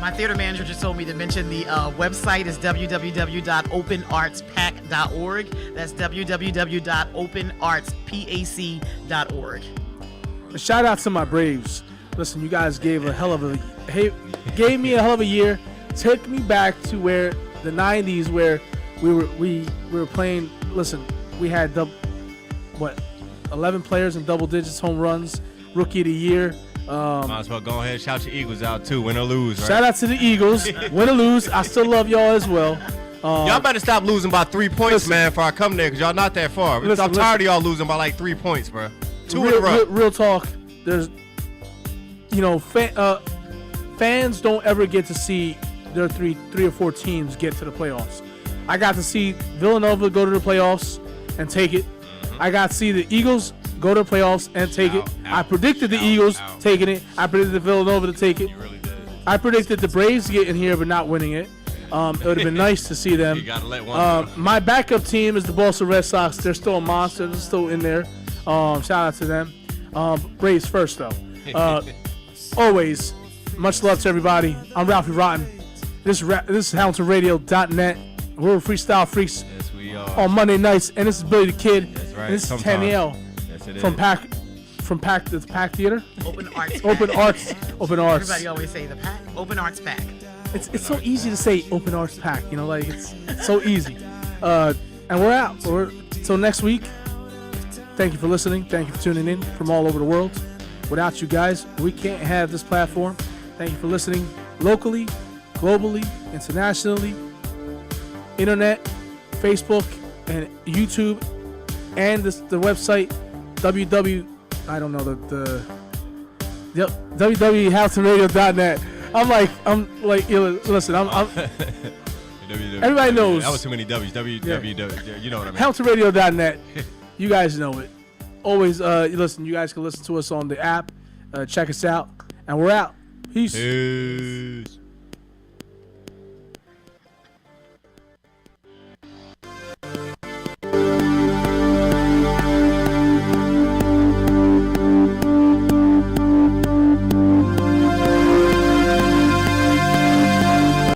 My theater manager just told me to mention the website is www.openartspac.org. That's www.openartspac.org. Shout out to my Braves. Listen, you guys gave me a hell of a year. Took me back to where the '90s, where we were playing. Listen, we had 11 players in double digits home runs, rookie of the year. Might as well go ahead and shout your Eagles out too, win or lose, right? Shout out to the Eagles, win or lose. I still love y'all as well. Y'all better stop losing by 3 points, man, before I come there, because y'all not that far. I'm tired of y'all losing by like 3 points, bro. Two in a row. Real talk. There's, fans don't ever get to see their three or four teams get to the playoffs. I got to see Villanova go to the playoffs and take it. I got to see the Eagles go to the playoffs and take it. I predicted the Eagles taking it. I predicted Villanova to take it. You really did. I predicted the Braves getting here but not winning it. It would have been nice to see them. You gotta let one go. My backup team is the Boston Red Sox. They're still a monster. They're still in there. Shout out to them. Braves first, though. Always, much love to everybody. I'm Ralphie Rotten. This is HamiltonRadio.net. We're Freestyle Freaks Yes, we are. on Monday nights, and this is Billy the Kid. That's right. And this is Sometimes. Taniel Yes, it from is. Pac Theater. Open Arts. Open Pac. Arts. Open Arts. Everybody always say the Pac. Open Arts Pac. It's so easy to say Open Arts Pac. Like it's so easy. And we're out. Till next week. Thank you for listening. Thank you for tuning in from all over the world. Without you guys, we can't have this platform. Thank you for listening locally, globally, internationally, internet, Facebook, and YouTube, and the website www.hamiltonradio.net. Listen, everybody knows. That was too many W's. www. You know what I mean. HamiltonRadio.net. You guys know it. Always, listen. You guys can listen to us on the app. Check us out, and we're out. Peace. Peace.